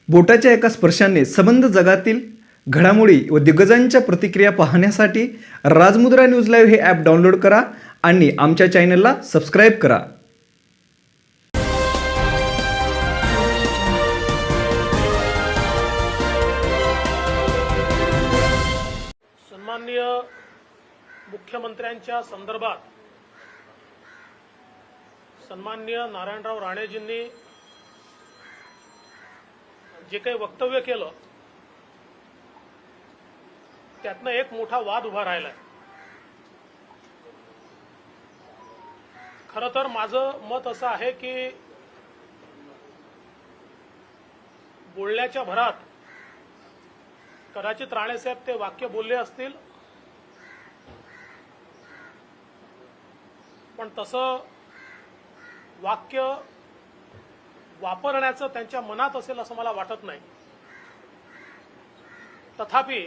बोटाच्या एका स्पर्शाने संबंध जगातील घडामोडी व दिग्गजांच्या प्रतिक्रिया पाहण्यासाठी राजमुद्रा न्यूज लाईव्ह हे ॲप डाउनलोड करा आणि आमच्या चॅनलला सबस्क्राईब करा. सन्माननीय मुख्यमंत्र्यांच्या संदर्भात सन्माननीय नारायणराव राणेजींनी जे काही वक्तव्य केलं त्यातनं एक मोठा वाद उभा राहिलाय. खरं तर माझं मत असं आहे की बोलण्याच्या भरात कदाचित राणेसाहेब ते वाक्य बोलले असतील, पण तसं वाक्य वापरण्याचं त्यांच्या मनात असेल असं मला वाटत नाही. तथापि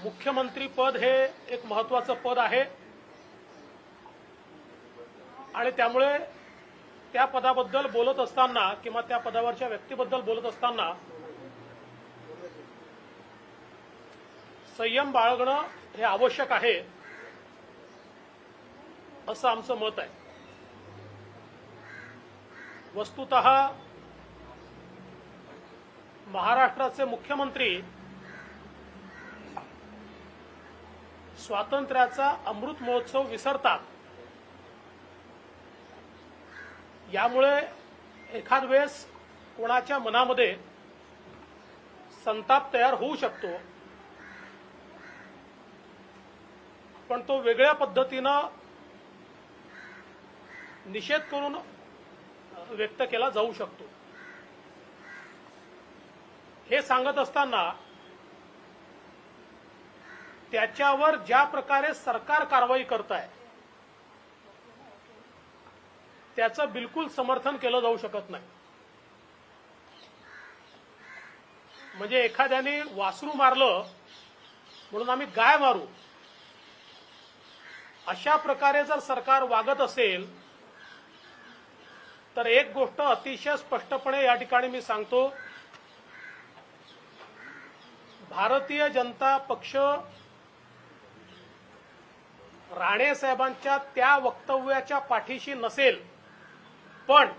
मुख्यमंत्री पद हे एक महत्त्वाचं पद आहे आणि त्यामुळे त्या पदाबद्दल बोलत असताना किंवा त्या पदावरच्या व्यक्तीबद्दल बोलत असताना संयम बाळगणं हे आवश्यक आहे असं आमचं मत आहे. वस्तुतः महाराष्ट्राचे मुख्यमंत्री स्वातंत्र्याचा अमृत महोत्सव विसरतात. यामुळे एखाद वेळेस कोणाच्या मनामध्ये संताप तयार होऊ शकतो, पण तो वेगळ्या पद्धतीनं निषेध करून व्यक्त केला जाऊ शकतो. हे सांगत असताना त्याच्यावर ज्या प्रकारे सरकार कारवाई करत आहे त्याचं बिलकुल समर्थन केलं जाऊ शकत नाही. म्हणजे एखाद्याने वासरू मारलं म्हणून आम्ही गाय मारू, अशा प्रकारे जर सरकार वागत असेल तर एक गोष्ट अतिशय स्पष्टपणे या ठिकाणी मी सांगतो, भारतीय जनता पक्ष राणे साहेबांच्या त्या वक्तव्याच्या पाठीशी नसेल, पण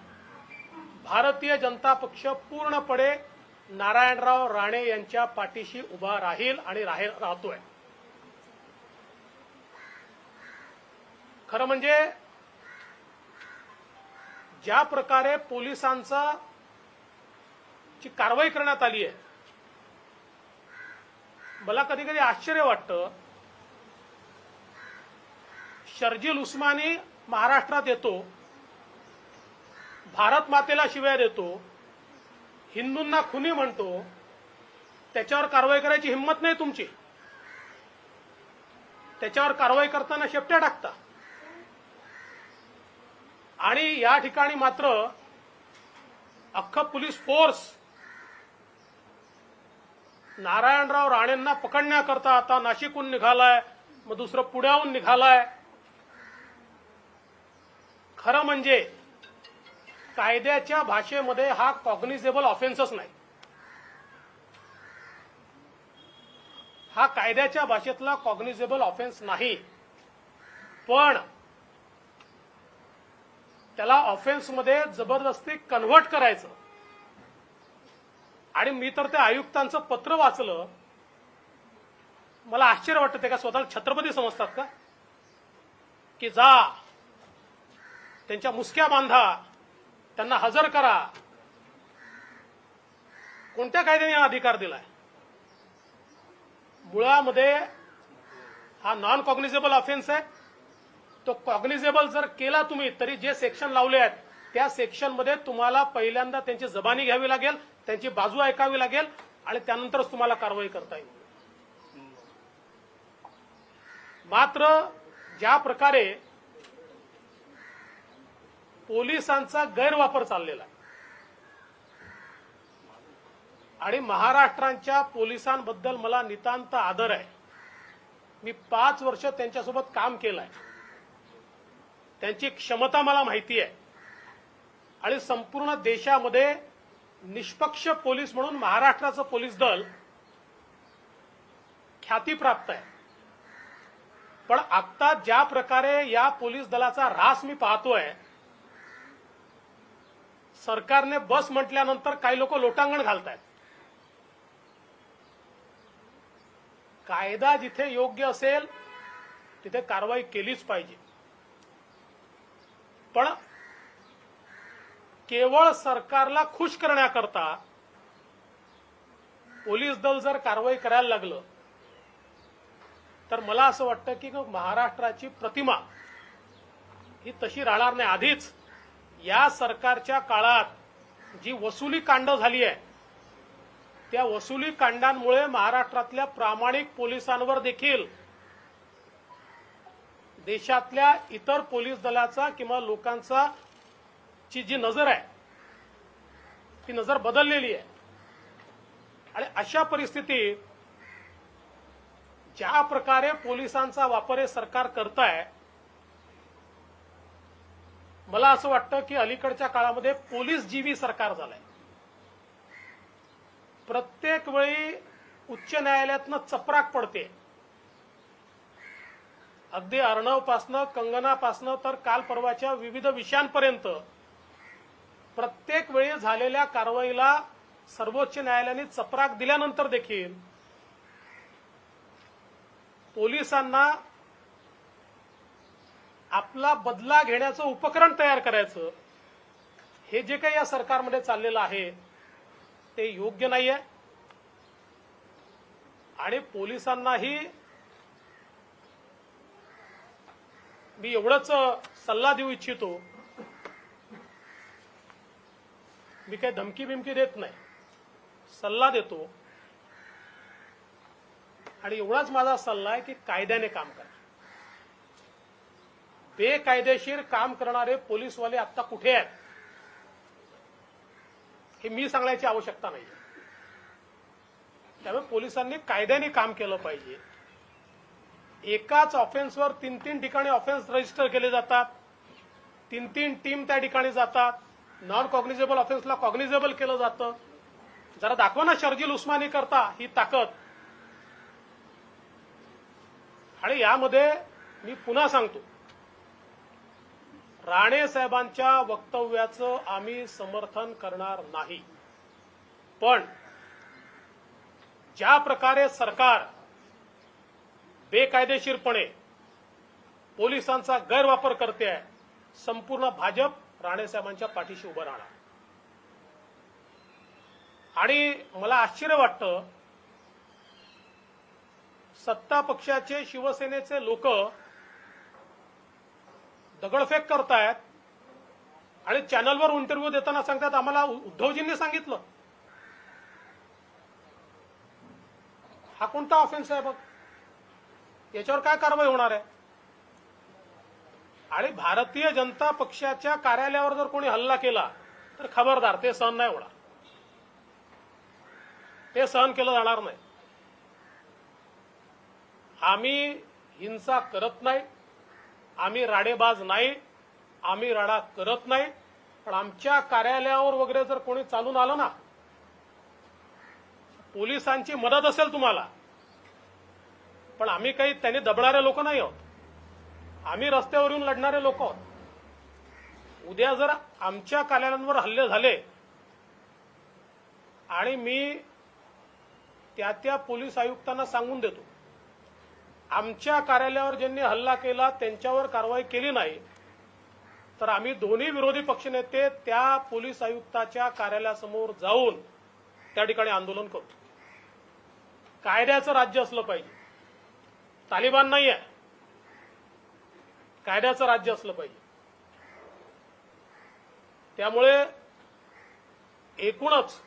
भारतीय जनता पक्ष पूर्णपणे नारायणराव राणे यांच्या पाठीशी उभा राहील आणि राहतोय. खरं म्हणजे ज्या प्रकारे पोलिसांचा ची कारवाई करण्यात आली आहे, मला कधी कधी आश्चर्य वाटतं. शर्जील उस्मानी महाराष्ट्रात येतो, भारत मातेला शिव्या देतो, हिंदूंना खुनी म्हणतो, त्याच्यावर कारवाई करायची हिंमत नाही तुमची. त्याच्यावर कारवाई करताना शेपट्या टाकता. आणि या ठिकाणी मात्र अख्खा पोलीस फोर्स नारायणराव राणेंना पकडण्याकरता आता नाशिकहून निघालाय, मग दुसरं पुण्याहून निघालाय. खरं म्हणजे कायद्याच्या भाषेमध्ये हा कॉग्निझेबल ऑफेन्सच नाही. हा कायद्याच्या भाषेतला कॉग्निझेबल ऑफेन्स नाही, पण त्याला ऑफेन्समध्ये जबरदस्ती कन्व्हर्ट करायचं. आणि मी तर त्या आयुक्तांचं पत्र वाचलं, मला आश्चर्य वाटतं. ते का स्वतःला छत्रपती समजतात का? की जा त्यांच्या मुसक्या बांधा, त्यांना हजर करा. कोणत्या कायद्याने हा अधिकार दिलाय? मुळामध्ये हा नॉन कॉग्निझेबल ऑफेन्स आहे. तो कॉग्निझेबल जर केला तुम्ही तरी जे सेक्शन लावले आहेत त्या सेक्शनमध्ये तुम्हाला पहिल्यांदा त्यांची जबानी घ्यावी लागेल, त्यांची बाजू ऐकावी लागेल आणि त्यानंतरच तुम्हाला कारवाई करता येईल. मात्र ज्या प्रकारे पोलिसांचा गैरवापर चाललेला आहे आणि महाराष्ट्राच्या पोलिसांबद्दल मला नितांत आदर आहे. मी 5 वर्ष त्यांच्यासोबत काम केलंय. त्यांची क्षमता मला माहिती आहे आणि संपूर्ण देशामध्ये निष्पक्ष पोलीस म्हणून महाराष्ट्राचं पोलीस दल ख्यातीप्राप्त आहे. पण आता ज्या प्रकारे या पोलीस दलाचा ऱ्हास मी पाहतोय, सरकारने बस म्हटल्यानंतर काही लोक लोटांगण घालतायत. कायदा जिथे योग्य असेल तिथे कारवाई केलीच पाहिजे. पण केवळ सरकारला खुश करण्याकरता पोलीस दल जर कारवाई करायला लागलं तर मला असं वाटतं की महाराष्ट्राची प्रतिमा ही तशी राहणार नाही. आधीच या सरकारच्या काळात जी वसुली कांड झाली आहे, त्या वसुली कांडांमुळे महाराष्ट्रातल्या प्रामाणिक पोलिसांवर देखील देशातल्या इतर पोलीस दलाचा किंवा लोकांचा ची जी नजर आहे ती नजर बदललेली आहे. आणि अशा परिस्थितीत ज्या प्रकारे पोलिसांचा वापर हे सरकार करत आहे, मला असं वाटतं की अलीकडच्या काळामध्ये पोलीस जीवी सरकार झालंय. प्रत्येक वेळी उच्च न्यायालयातनं चपराक पडते. अगदी अर्णवपासनं कंगनापासनं तर काल परवाच्या विविध विषयांपर्यंत प्रत्येक वेळी झालेल्या कारवाईला सर्वोच्च न्यायालयाने चपराक दिल्यानंतर देखील पोलिसांना आपला बदला घेण्याचं उपकरण तयार करायचं, हे जे काही या सरकारमध्ये चाललेलं आहे ते योग्य नाहीये. आणि पोलिसांनाही मी एवढंच सल्ला देऊ इच्छितो, मी काही धमकी बिमकी देत नाही, सल्ला देतो. आणि एवढाच माझा सल्ला आहे की कायद्याने काम करा. बेकायदेशीर काम करणारे पोलीसवाले आता कुठे आहेत हे मी सांगण्याची आवश्यकता नाही. त्यामुळे पोलिसांनी कायद्याने काम केलं पाहिजे. एकाच ऑफेन्सवर 3-3 ठिकाणी ऑफेन्स रजिस्टर केले जातात, 3-3 टीम त्या ठिकाणी जातात, नॉन कॉग्निझेबल ऑफेन्सला कॉग्निझेबल केलं जातं. जरा दाखवा ना शर्जील उस्मानी करता ही ताकद. आणि यामध्ये मी पुन्हा सांगतो, राणे साहेबांच्या वक्तव्याचं आम्ही समर्थन करणार नाही. पण ज्या प्रकारे सरकार बेकायदेशीरपणे पोलिसांचा गैरवापर करते आहे, संपूर्ण भाजप राणे साहेबांच्या पाठीशी उभं राहणार. आणि मला आश्चर्य वाटतं, सत्ता पक्षाचे शिवसेनेचे लोक दगडफेक करतायत आणि चॅनलवर इंटरव्ह्यू देताना सांगतात आम्हाला उद्धवजींनी सांगितलं. हा कोणता ऑफेन्स आहे बघ, याच्यावर काय कारवाई होणार आहे? आणि भारतीय जनता पक्षाच्या कार्यालयावर जर कोणी हल्ला केला तर खबरदार, ते सहन नाही होणार, ते सहन केलं जाणार नाही. आम्ही हिंसा करत नाही, आम्ही राडेबाज नाही, आम्ही राडा करत नाही. पण आमच्या कार्यालयावर वगैरे जर कोणी चालून आलं ना, पोलिसांची मदत असेल तुम्हाला, पण आम्ही काही त्यांनी दबणारे लोक नाही आहोत. आम्ही रस्त्यावर येऊन लढणारे लोक आहोत. उद्या जर आमच्या कार्यालयांवर हल्ले झाले आणि मी त्या पोलीस आयुक्तांना सांगून देतो, आमच्या कार्यालयावर ज्यांनी हल्ला केला त्यांच्यावर कारवाई केली नाही तर आम्ही दोन्ही विरोधी पक्षनेते त्या पोलीस आयुक्ताच्या कार्यालयासमोर जाऊन त्या ठिकाणी आंदोलन करू. कायद्याचं राज्य असलं पाहिजे, तालिबान नाही आहे, कायद्याचं राज्य असलं पाहिजे. त्यामुळे एकूणच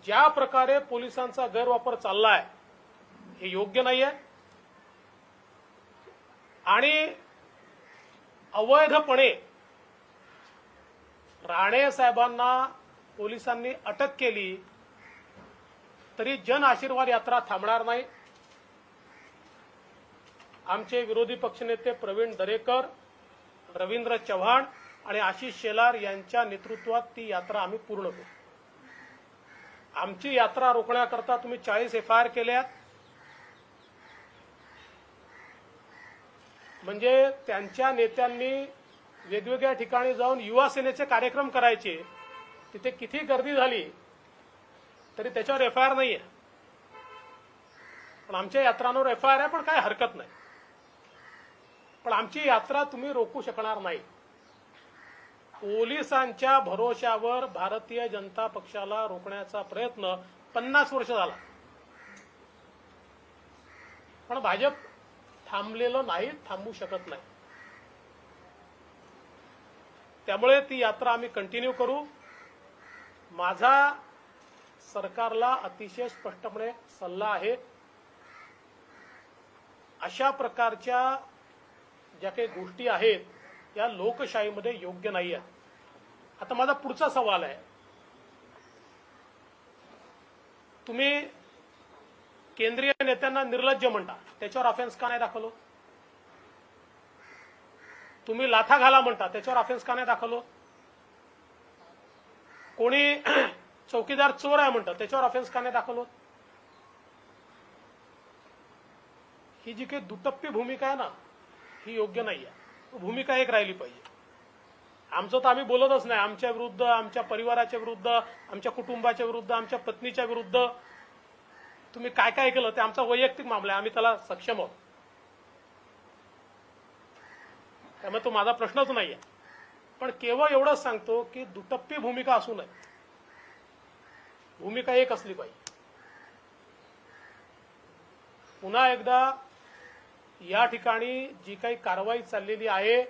ज्या प्रकारे पोलिसांचा गैरवापर चाललाय हे योग्य नाहीये. आणि अवैधपणे राणे साहेबांना पोलिसांनी अटक केली तरी जन आशीर्वाद यात्रा थांबणार नाही. आमचे विरोधी पक्षनेते प्रवीण दरेकर, रवींद्र चव्हाण आणि आशिष शेलार यांच्या नेतृत्वात ती यात्रा आम्ही पूर्ण करू. आमची यात्रा रोखण्याकरता तुम्ही 40 FIR केल्यात. म्हणजे त्यांच्या नेत्यांनी वेगवेगळ्या ठिकाणी जाऊन युवा सेनेचे कार्यक्रम करायचे, तिथे किती गर्दी झाली तरी त्याच्यावर FIR नाहीये. पण आमच्या यात्रांवर FIR आहे, पण काय हरकत नाही. पण आमची यात्रा तुम्ही रोखू शकणार नाही. पोलिसांच्या भरोशावर भारतीय जनता पक्षाला रोखण्याचा प्रयत्न 50 वर्ष झाला, पण भाजप थांबलेलं नाही, थांबू शकत नाही. त्यामुळे ती यात्रा आम्ही कंटिन्यू करू. माझा सरकारला अतिशय स्पष्टपणे सल्ला आहे, अशा प्रकारच्या ज्या काही गोष्टी आहेत या लोकशाहीमध्ये योग्य नाही आहेत. आता माझा पुढचा सवाल आहे, तुम्ही केंद्रीय नेत्यांना निर्लज्ज म्हणता, त्याच्यावर ऑफेन्स का नाही दाखवलं? तुम्ही लाथा घाला म्हणता, त्याच्यावर ऑफेन्स का नाही दाखवलं? कोणी चौकीदार चोर आहे म्हणतं, त्याच्यावर ऑफेन्स का नाही दाखवलं? ही जी काही दुटप्पी भूमिका आहे ना, ही योग्य नाही आहे. भूमिका एक राहिली पाहिजे. आमचं तर आम्ही बोलतच नाही. आमच्या विरुद्ध, आमच्या परिवाराच्या विरुद्ध, आमच्या कुटुंबाच्या विरुद्ध, आमच्या पत्नीच्या विरुद्ध तुम्ही काय काय केलं ते आमचा वैयक्तिक मामला आहे, आम्ही त्याला सक्षम आहोत. त्यामुळे तो माझा प्रश्नच नाही आहे. पण केवळ एवढंच सांगतो की दुटप्पी भूमिका असू नये, भूमिका एक असली पाहिजे. पुन्हा एकदा या ठिकाणी जी काही कारवाई चाललेली आहे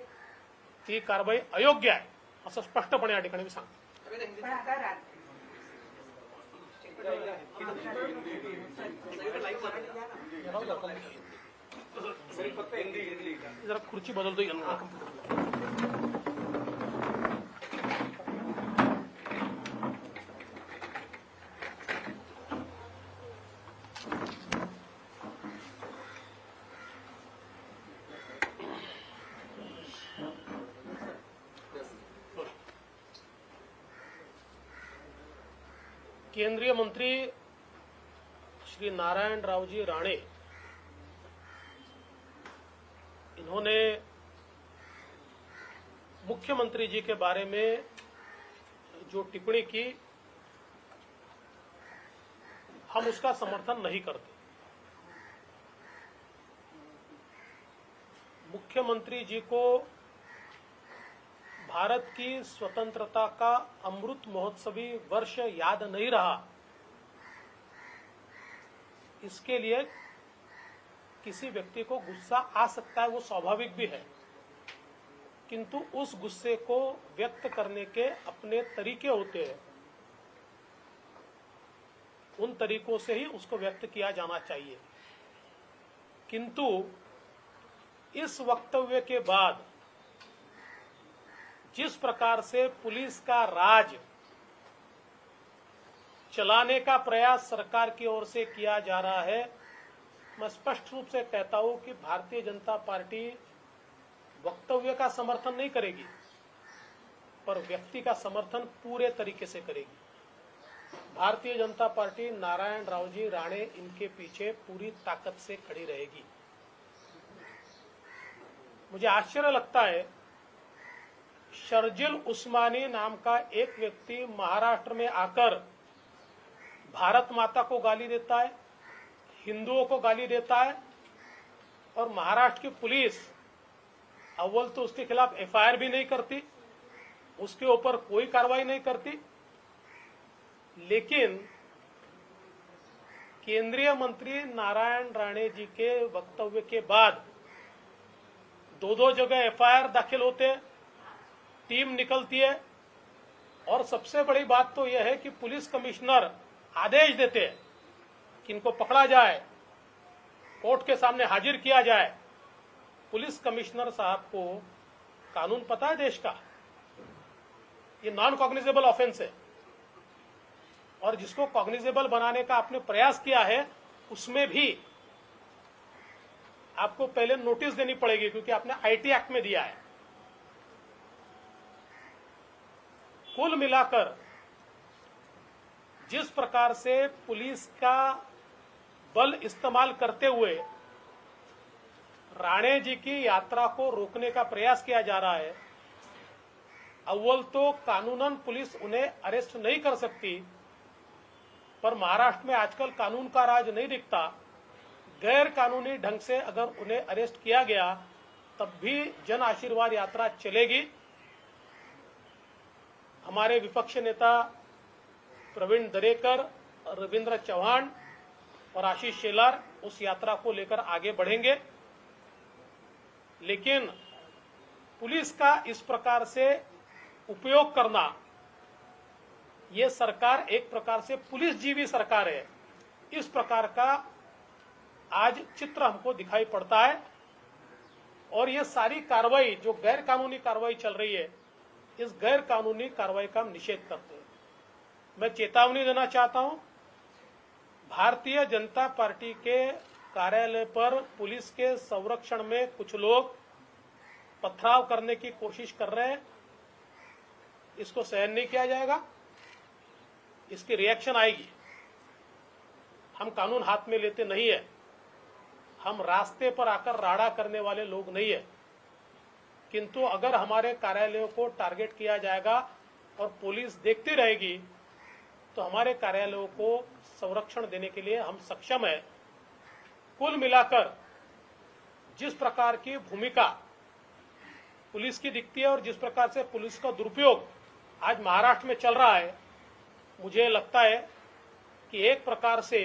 ती कारवाई अयोग्य आहे असं स्पष्टपणे या ठिकाणी मी सांगतो. जरा खुर्ची बदलतो. केंद्रीय मंत्री श्री नारायण रावजी राणे, इन्होंने मुख्यमंत्री जी के बारे में जो टिप्पणी की, हम उसका समर्थन नहीं करते. मुख्यमंत्री जी को भारत की स्वतंत्रता का अमृत महोत्सवी वर्ष याद नहीं रहा, इसके लिए किसी व्यक्ति को गुस्सा आ सकता है, वो स्वाभाविक भी है. किंतु उस गुस्से को व्यक्त करने के अपने तरीके होते हैं, उन तरीकों से ही उसको व्यक्त किया जाना चाहिए. किंतु इस वक्तव्य के बाद जिस प्रकार से पुलिस का राज चलाने का प्रयास सरकार की ओर से किया जा रहा है, मैं स्पष्ट रूप से कहता हूं कि भारतीय जनता पार्टी वक्तव्य का समर्थन नहीं करेगी, पर व्यक्ति का समर्थन पूरे तरीके से करेगी. भारतीय जनता पार्टी नारायण रावजी राणे इनके पीछे पूरी ताकत से खड़ी रहेगी. मुझे आश्चर्य लगता है, शर्जिल उस्मानी नाम का एक व्यक्ति महाराष्ट्र में आकर भारत माता को गाली देता है, हिंदुओं को गाली देता है, और महाराष्ट्र की पुलिस अव्वल तो उसके खिलाफ FIR भी नहीं करती, उसके ऊपर कोई कार्रवाई नहीं करती. लेकिन केंद्रीय मंत्री नारायण राणे जी के वक्तव्य के बाद दो जगह FIR दाखिल होते, टीम निकलती है, और सबसे बड़ी बात तो यह है कि पुलिस कमिश्नर आदेश देते हैं कि इनको पकड़ा जाए, कोर्ट के सामने हाजिर किया जाए. पुलिस कमिश्नर साहब को कानून पता है देश का, ये नॉन कॉग्निजेबल ऑफेंस है, और जिसको कॉग्निजेबल बनाने का आपने प्रयास किया है उसमें भी आपको पहले नोटिस देनी पड़ेगी, क्योंकि आपने IT एक्ट में दिया है. कुल मिलाकर जिस प्रकार से पुलिस का बल इस्तेमाल करते हुए राणे जी की यात्रा को रोकने का प्रयास किया जा रहा है, अव्वल तो कानूनन पुलिस उन्हें अरेस्ट नहीं कर सकती, पर महाराष्ट्र में आजकल कानून का राज नहीं दिखता। गैर कानूनी ढंग से अगर उन्हें अरेस्ट किया गया तब भी जन आशीर्वाद यात्रा चलेगी। हमारे विपक्ष नेता प्रवीण दरेकर, रविंद्र चौहान और आशीष शेलार उस यात्रा को लेकर आगे बढ़ेंगे, लेकिन पुलिस का इस प्रकार से उपयोग करना, ये सरकार एक प्रकार से पुलिस जीवी सरकार है, इस प्रकार का आज चित्र हमको दिखाई पड़ता है। और ये सारी कार्रवाई जो गैर कानूनी कार्रवाई चल रही है, इस गैर कानूनी कार्रवाई का हम निषेध करते हैं। मैं चेतावनी देना चाहता हूं, भारतीय जनता पार्टी के कार्यालय पर पुलिस के संरक्षण में कुछ लोग पथराव करने की कोशिश कर रहे हैं, इसको सहन नहीं किया जाएगा, इसकी रिएक्शन आएगी। हम कानून हाथ में लेते नहीं है, हम रास्ते पर आकर राड़ा करने वाले लोग नहीं है, किंतु अगर हमारे कार्यालयों को टारगेट किया जाएगा और पुलिस देखती रहेगी तो हमारे कार्यालयों को संरक्षण देने के लिए हम सक्षम है। कुल मिलाकर जिस प्रकार की भूमिका पुलिस की दिखती है और जिस प्रकार से पुलिस का दुरुपयोग आज महाराष्ट्र में चल रहा है, मुझे लगता है कि एक प्रकार से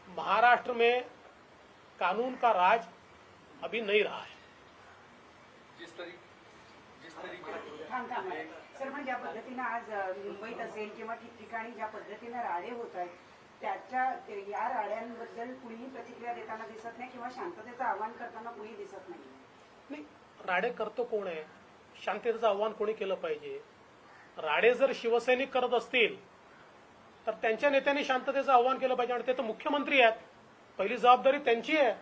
महाराष्ट्र में कानून का राज अभी नहीं रहा है। जिस तरीके सर, पण ज्या पद्धतीनं आज मुंबईत असेल किंवा ठिकठिकाणी ज्या पद्धतीनं राडे होत आहेत, त्याच्या या राड्यांबद्दल कुणीही प्रतिक्रिया देताना दिसत नाही किंवा शांततेचं आवाहन करताना कुणी दिसत नाही. नाही, राडे करतो कोण आहे? शांततेचं आव्हान कोणी केलं पाहिजे? राडे जर शिवसैनिक करत असतील तर त्यांच्या नेत्यांनी शांततेचं आव्हान केलं पाहिजे, आणि ते तर मुख्यमंत्री आहेत, पहिली जबाबदारी त्यांची आहे,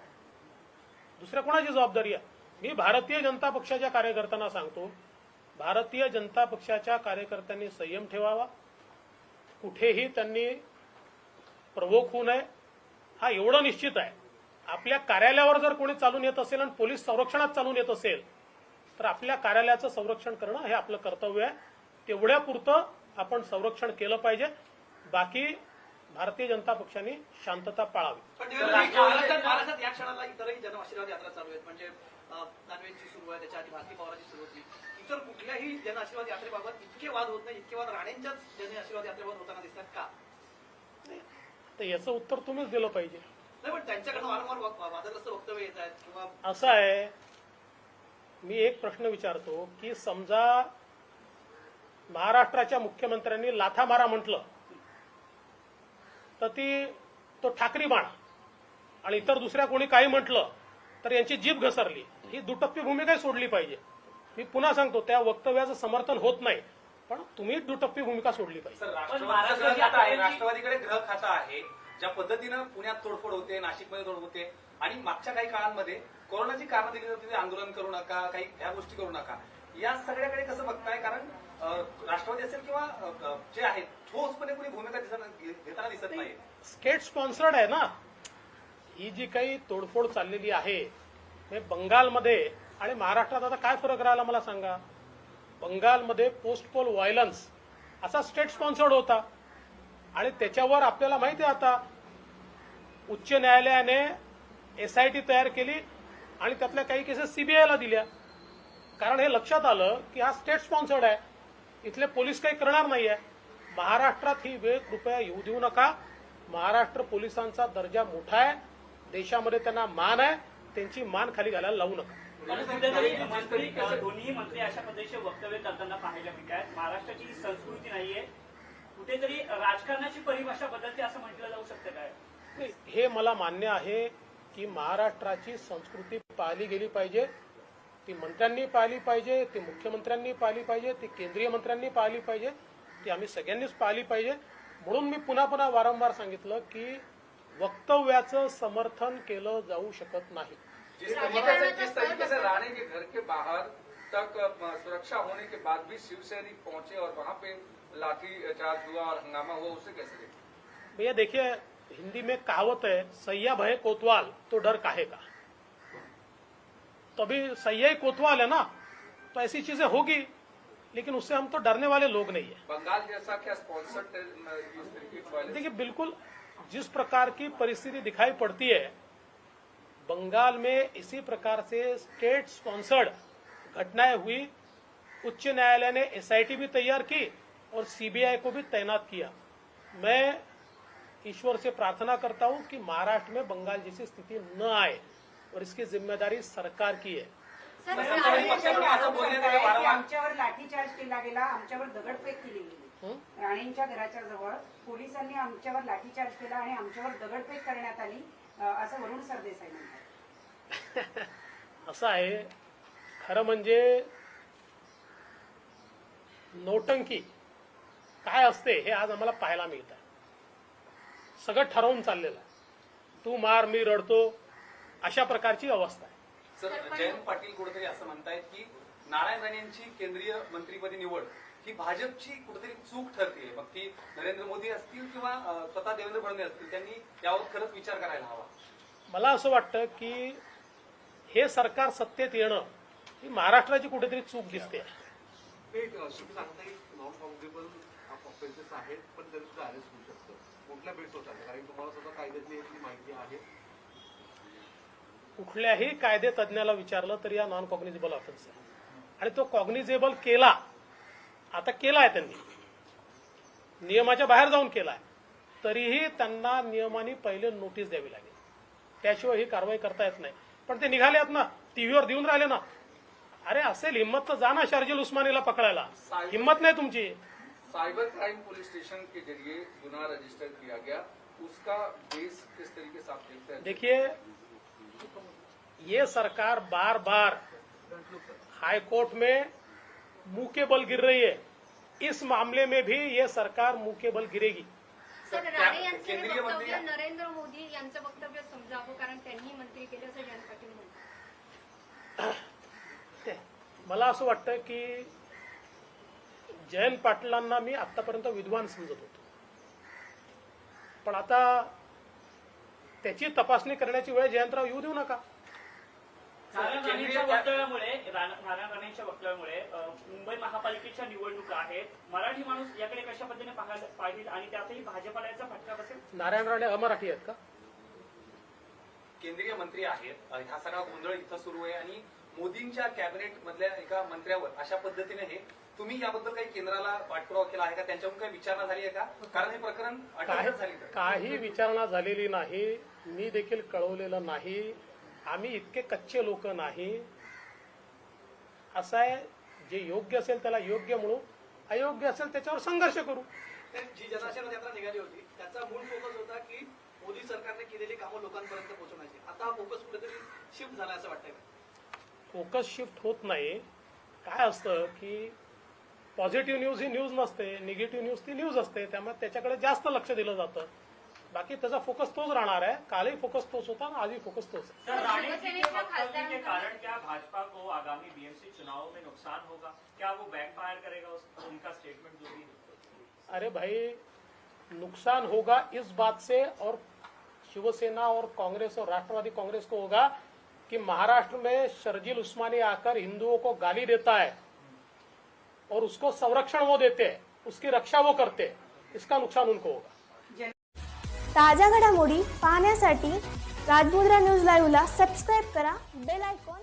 दुसऱ्या कोणाची जबाबदारी आहे? मी भारतीय जनता पक्षाच्या कार्यकर्त्यांना सांगतो, भारतीय जनता पक्षाच्या कार्यकर्त्यांनी संयम ठेवावा, कुठेही त्यांनी प्रवोक होऊ नये, हा एवढं निश्चित आहे. आपल्या कार्यालयावर जर कोणी चालून येत असेल आणि पोलीस संरक्षणात चालून येत असेल तर आपल्या कार्यालयाचं संरक्षण करणं हे आपलं कर्तव्य आहे. तेवढ्यापुरतं आपण संरक्षण केलं पाहिजे, बाकी भारतीय जनता पक्षाने शांतता पाळावी. पण महाराष्ट्रात या क्षणाला इतरही जन आशीर्वाद यात्रा चालू आहेत, म्हणजे दानवेंची सुरू आहे, त्याच्या आधी भारती पवारांची सुरू होती. इतर कुठल्याही जन आशीर्वाद यात्रेबाबत इतके वाद होत नाही, इतके वाद राणेंच्याच जन आशीर्वाद यात्रेबाबत होताना दिसतात का? तर याचं उत्तर तुम्हीच दिलं पाहिजे. नाही, पण त्यांच्याकडनं वारंवार वादग्रस्त वक्तव्य येत आहेत किंवा असं आहे, मी एक प्रश्न विचारतो की समजा महाराष्ट्राच्या मुख्यमंत्र्यांनी लाथामारा म्हटलं तर तो ठाकरी बाण, आणि इतर दुसऱ्या कोणी काही म्हटलं तर यांची जीभ घसरली, ही दुटप्पी भूमिका सोडली पाहिजे. मी पुन्हा सांगतो, त्या वक्तव्याचं समर्थन होत नाही, पण तुम्ही दुटप्पी भूमिका सोडली पाहिजे. राष्ट्रवादीकडे ग्रह खाता आहे. ज्या पद्धतीनं पुण्यात तोडफोड होते, नाशिकमध्ये तोडफोड होते, आणि मागच्या काही काळांमध्ये कोरोनाची कारणं दिली जाते, आंदोलन करू नका, काही ह्या गोष्टी करू नका, या सगळ्याकडे कसं बघताय? कारण राष्ट्रवादी असेल किंवा जे आहेत ठोसपणे कोणी भूमिका घेताना दिसत नाही. स्टेट स्पॉन्सर्ड आहे ना ही जी काही तोडफोड चाललेली आहे. बंगालमध्ये आणि महाराष्ट्रात आता काय फरक राहिला मला सांगा? बंगालमध्ये पोस्ट पोल व्हायलन्स असा स्टेट स्पॉन्सर्ड होता, आणि त्याच्यावर आपल्याला माहिती आहे आता उच्च न्यायालयाने एसआयटी तयार केली आणि त्यातल्या काही केसेस सीबीआयला दिल्या, कारण हे लक्षात आलं की हा स्टेट स्पॉन्सर्ड आहे, इथले पोलीस काही करणार नाहीये. महाराष्ट्रात ही वेळ कृपया येऊ देऊ नका. महाराष्ट्र पोलिसांचा दर्जा मोठा आहे, देशामध्ये त्यांना मान आहे, त्यांची मान खाली घालायला लावू नका. दोन्ही मंत्री अशा पद्धतीचे वक्तव्य करताना पाहायला मिळत आहेत. महाराष्ट्राची ही संस्कृती नाहीये, कुठेतरी राजकारणाची परिभाषा बदलते असं म्हटलं जाऊ शकतं काय? नाही, हे मला मान्य आहे की महाराष्ट्राची संस्कृती पाळली गेली पाहिजे, ती मंत्र्यांनी पाळली पाहिजे, ती मुख्यमंत्र्यांनी पाळली पाहिजे, ती केंद्रीय मंत्र्यांनी पाळली पाहिजे, ती आम्ही सगळ्यांनीच पाळली पाहिजे. म्हणून मी पुन्हा पुन्हा वारंवार सांगितलं की वक्तव्याचं समर्थन केलं जाऊ शकत नाही. जिस तरीके से राणे के घर के बाहर तक सुरक्षा होने के बाद भी शिवसैनिक पहुंचे और वहां पे लाठी चार्ज हुआ और हंगामा हुआ, उसे कैसे देखते? भैया देखिए, हिंदी में कहावत है, सैया भय कोतवाल तो डर काहे का। तो अभी सैया ही कोतवाल है ना, तो ऐसी चीजें होगी, लेकिन उससे हम तो डरने वाले लोग नहीं है। बंगाल जैसा क्या स्पॉन्सर्ड इस तरीके की violence? देखिए, बिल्कुल जिस प्रकार की परिस्थिति दिखाई पड़ती है बंगाल में, इसी प्रकार से स्टेट स्पॉन्सर्ड घटनाएं हुई। उच्च न्यायालय ने एसआईटी भी तैयार की और सीबीआई को भी तैनात किया। मैं ईश्वर से प्रार्थना करता हूं कि महाराष्ट्र में बंगाल जैसी स्थिति न आए, और इसकी जिम्मेदारी सरकार की है। आमच्यावर लाठीचार्ज केला गेला, आमच्यावर दगडफेक केली गेली। राणेंच्या घराच्या जवळ पोलिसांनी आमच्यावर लाठीचार्ज केला आणि आमच्यावर दगडफेक करण्यात आली, असं वरुण सरदेसाई म्हणतात। असं आहे, खरं म्हणजे नोटंकी काय असते हे आज आम्हाला पाहायला मिळत आहे। सगळं ठरवून चाललेलं आहे, तू मार मी रडतो, अशा प्रकारची अवस्था आहे। सर, जयंत पाटील कुठेतरी असं म्हणतायत की नारायण राणे यांची केंद्रीय मंत्रीपदी निवड ही भाजपची कुठेतरी चूक ठरते। मग ती नरेंद्र मोदी असतील किंवा स्वतः देवेंद्र फडणवीस असतील, त्यांनी यावर खरंच विचार करायला हवा। मला असं वाटतं की हे सरकार सत्तेत येणं ही महाराष्ट्राची कुठेतरी चूक दिसते। तुम्ही सांगताय नॉन कॉग्निबल ऑफेन्सेस आहेत, पण तरी सुद्धा अरेस्ट होऊ शकतं, कुठल्या बेस होतात? कारण तुम्हाला सुद्धा कायद्यातली याची माहिती आहे। कुठल्याही कायदे तज्ञाला विचारलं तरी या नॉन कॉग्निजेबल ऑफेन्स आहे, आणि तो कॉग्निजेबल केला, आता केलाय त्यांनी, नियमाच्या बाहेर जाऊन केलाय, तरीही त्यांना नियमाने पहिले नोटीस द्यावी लागेल, त्याशिवाय ही कारवाई करता येत नाही। पण ते निघाले आहेत ना, टीव्हीवर देऊन राहिले ना। अरे असेल हिम्मत तर जा ना शर्जील उस्मानीला पकडायला, हिम्मत नहीं तुमची। साइबर क्राइम पुलिस स्टेशन के जरिए गुनाह रजिस्टर किया गया, उसका बेस किस तरीके से आप देखते हैं? देखिए, ये सरकार बार बार हाई कोर्ट में मुंह के बल गिर रही है, इस मामले में भी ये सरकार मुंह के बल गिरेगी। सर, राणे यांचं हे केंद्रीय मंत्री वक्तव्य नरेंद्र मोदी यांचं वक्तव्य समजावं, कारण त्यांनी मंत्री केले असं जयंत पाटील म्हणतात। मला असं वाटतं की जयंत पाटलांना मी आतापर्यंत विद्वान समजत होतो, पण आता त्याची तपासणी करण्याची वेळ जयंतराव येऊ देऊ नका। नारायण राणेंच्या वक्तव्यामुळे मुंबई महापालिकेच्या निवडणुका आहेत, मराठी माणूस याकडे कशा पद्धतीने पाहिजे आणि त्यातही भाजपला याचा फटका बसेल? नारायण राणे अमराठी आहेत का? केंद्रीय मंत्री आहेत, हा सगळा गोंधळ इथं सुरू आहे आणि मोदींच्या कॅबिनेट मधल्या एका मंत्र्यावर अशा पद्धतीने हे, तुम्ही याबद्दल काही केंद्राला पाठपुरावा केला आहे का? त्यांच्याकडून काही विचारणा झाली आहे का? कारण हे प्रकरण अटक झाली तर काही विचारणा झालेली नाही, मी देखील कळवलेलं नाही। आम्ही इतके कच्चे लोक नाही। असं आहे, जे योग्य असेल त्याला योग्य म्हणू, अयोग्य असेल त्याच्यावर संघर्ष करू। जी जनआशीर्वाद यात्रा निघाली होती त्याचा मूळ फोकस होता की मोदी सरकारने केलेली कामं लोकांपर्यंत पोहोचवण्याची। आता हा फोकस कुठेतरी शिफ्ट झाला असं वाटतंय का? फोकस शिफ्ट होत नाही। काय असतं की पॉझिटिव्ह न्यूज ही न्यूज नसते, निगेटिव्ह न्यूज ती न्यूज असते, त्यामुळे त्याच्याकडे जास्त लक्ष दिलं जातं। बाकी त्याचा फोकस तोच राहणार है, कालही फोकस तोच होता, आजही फोकस तोच है। सर, राणे जी के वक्तव्य के कारण क्या भाजपा को आगामी बीएमसी चुनाव में नुकसान होगा? क्या वो बैकफायर करेगा उनका स्टेटमेंट जो भी? अरे भाई, नुकसान होगा इस बात से, और शिवसेना और कांग्रेस और राष्ट्रवादी कांग्रेस को होगा कि महाराष्ट्र में शर्जील उस्मानी आकर हिंदुओं को गाली देता है और उसको संरक्षण वो देते हैं, उसकी रक्षा वो करते हैं, इसका नुकसान उनको होगा। ताज्या घडामोडी पाहण्यासाठी राजमुद्रा न्यूज लाईव्हला सबस्क्राईब करा, बेल आयकॉन